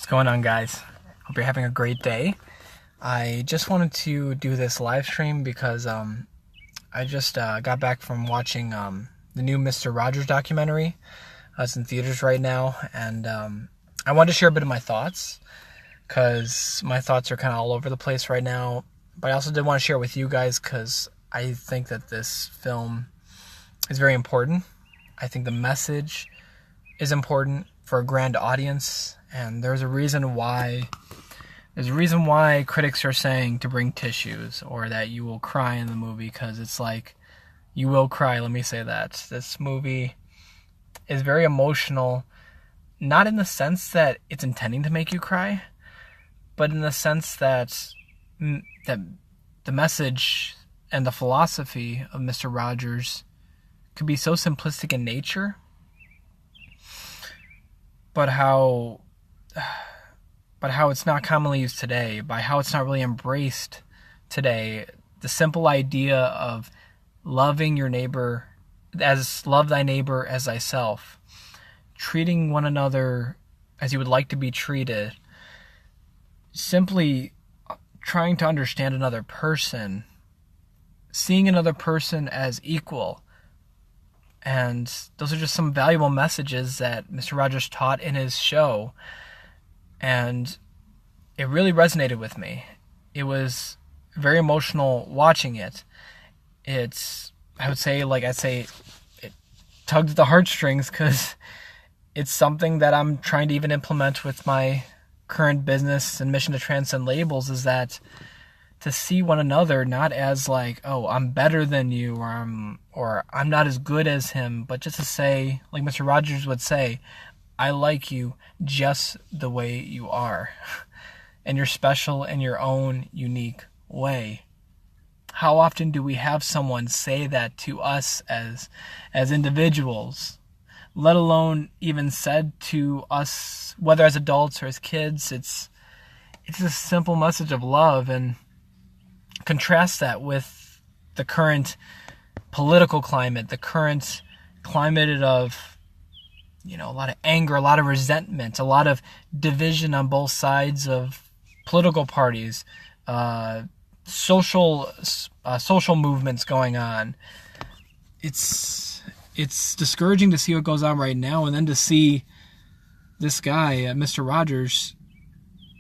What's going on, guys? Hope you're having a great day. I just wanted to do this live stream because I just got back from watching the new Mr. Rogers documentary. It's in theaters right now, and I wanted to share a bit of my thoughts because my thoughts are kind of all over the place right now. But I also did want to share with you guys because I think that this film is very important. I think the message is important for a grand audience, and there's a reason why critics are saying to bring tissues or that you will cry in the movie, because it's like, you will cry. Let me say that this movie is very emotional, not in the sense that it's intending to make you cry, but in the sense that that the message and the philosophy of Mr. Rogers could be so simplistic in nature, but how it's not commonly used today, by how it's not really embraced today. The simple idea of loving your neighbor love thy neighbor as thyself, treating one another as you would like to be treated, simply trying to understand another person, seeing another person as equal. And those are just some valuable messages that Mr. Rogers taught in his show. And it really resonated with me. It was very emotional watching it. I would say it tugged at the heartstrings, because it's something that I'm trying to even implement with my current business and mission to transcend labels, is that to see one another not as like, oh, I'm better than you, or I'm not as good as him, but just to say, like Mr. Rogers would say, I like you just the way you are, and you're special in your own unique way. How often do we have someone say that to us as individuals, let alone even said to us, whether as adults or as kids? It's a simple message of love. And contrast that with the current political climate, the current climate of, a lot of anger, a lot of resentment, a lot of division on both sides of political parties, social movements going on. It's discouraging to see what goes on right now, and then to see this guy, Mr. Rogers,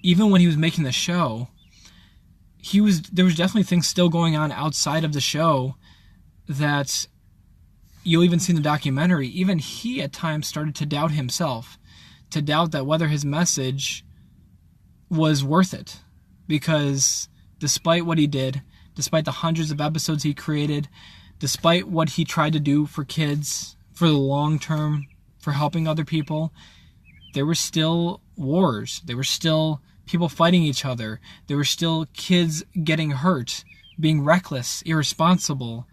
even when he was making the show, there was definitely things still going on outside of the show that you'll even see in the documentary. Even he at times started to doubt himself, to doubt that whether his message was worth it. Because despite what he did, despite the hundreds of episodes he created, despite what he tried to do for kids, for the long term, for helping other people, there were still wars. There were still people fighting each other. There were still kids getting hurt, being reckless, irresponsible.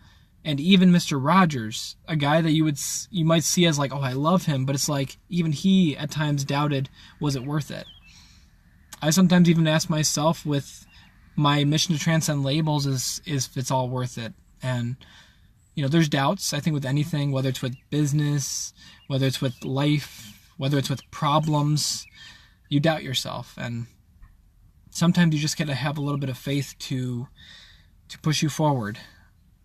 And even Mr. Rogers, a guy that you might see as like, oh, I love him, but it's like, even he at times doubted, was it worth it? I sometimes even ask myself with my mission to transcend labels, is if it's all worth it. And there's doubts, I think, with anything, whether it's with business, whether it's with life, whether it's with problems, you doubt yourself. And sometimes you just got to have a little bit of faith to push you forward.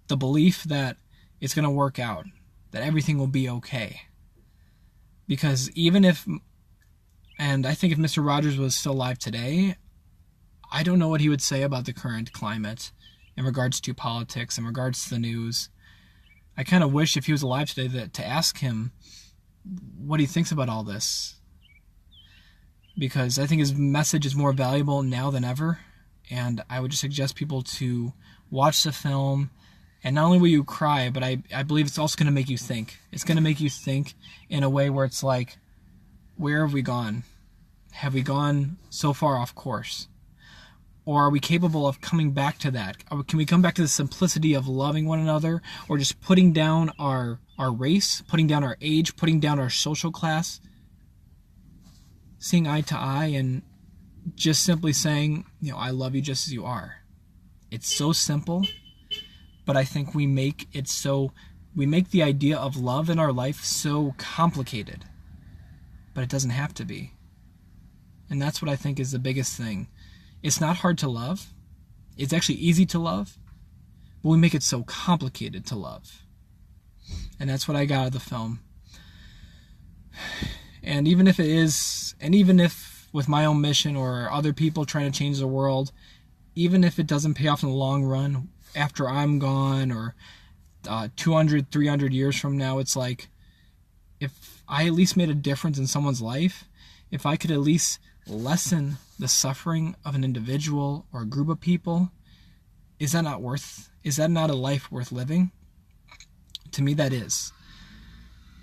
The belief that it's going to work out, that everything will be okay. Because I think if Mr. Rogers was still alive today, I don't know what he would say about the current climate in regards to politics, in regards to the news. I kind of wish, if he was alive today, to ask him what he thinks about all this. Because I think his message is more valuable now than ever. And I would just suggest people to watch the film. And not only will you cry, but I believe it's also going to make you think. It's going to make you think in a way where it's like, where have we gone? Have we gone so far off course? Or are we capable of coming back to that? Can we come back to the simplicity of loving one another, or just putting down our race, putting down our age, putting down our social class, seeing eye to eye, and just simply saying, I love you just as you are. It's so simple, but I think we make the idea of love in our life so complicated. But it doesn't have to be. And that's what I think is the biggest thing. It's not hard to love. It's actually easy to love. But we make it so complicated to love. And that's what I got out of the film. And even if with my own mission or other people trying to change the world, even if it doesn't pay off in the long run, after I'm gone or 200, 300 years from now, it's like, if I at least made a difference in someone's life, if I could at least lessen the suffering of an individual or a group of people, is that not a life worth living? To me, that is.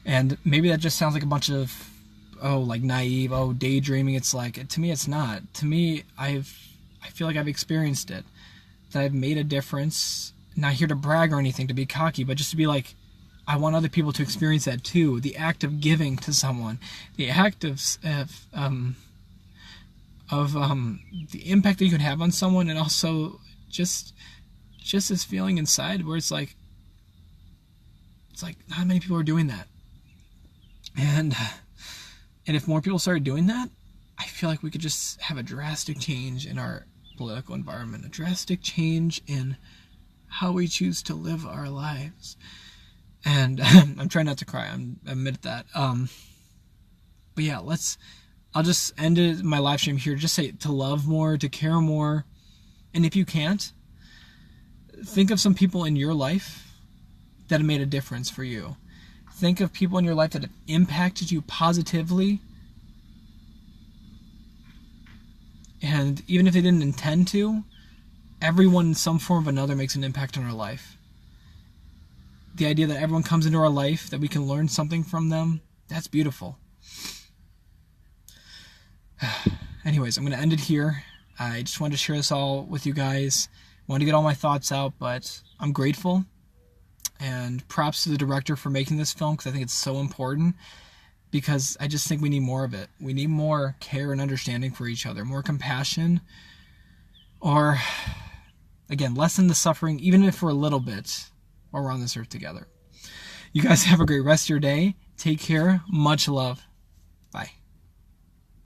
And maybe that just sounds like a bunch of, naive, daydreaming. It's like, to me, it's not. To me, I feel like I've experienced it. That I've made a difference. Not here to brag or anything, to be cocky, but just to be like, I want other people to experience that too. The act of giving to someone, the act of the impact that you can have on someone, and also just this feeling inside where it's like not many people are doing that. And if more people started doing that, I feel like we could just have a drastic change in our political environment, a drastic change in how we choose to live our lives. And I'm trying not to cry. I admit that. But yeah, I'll just end my live stream here. Just say to love more, to care more. And if you can't, think of some people in your life that have made a difference for you. Think of people in your life that have impacted you positively. And even if they didn't intend to, everyone in some form or another makes an impact on our life. The idea that everyone comes into our life, that we can learn something from them, that's beautiful. Anyways, I'm going to end it here. I just wanted to share this all with you guys. I wanted to get all my thoughts out, but I'm grateful. And props to the director for making this film, because I think it's so important. Because I just think we need more of it. We need more care and understanding for each other, more compassion. Or, again, lessen the suffering, even if for a little bit, while we're on this earth together. You guys have a great rest of your day. Take care. Much love. Bye.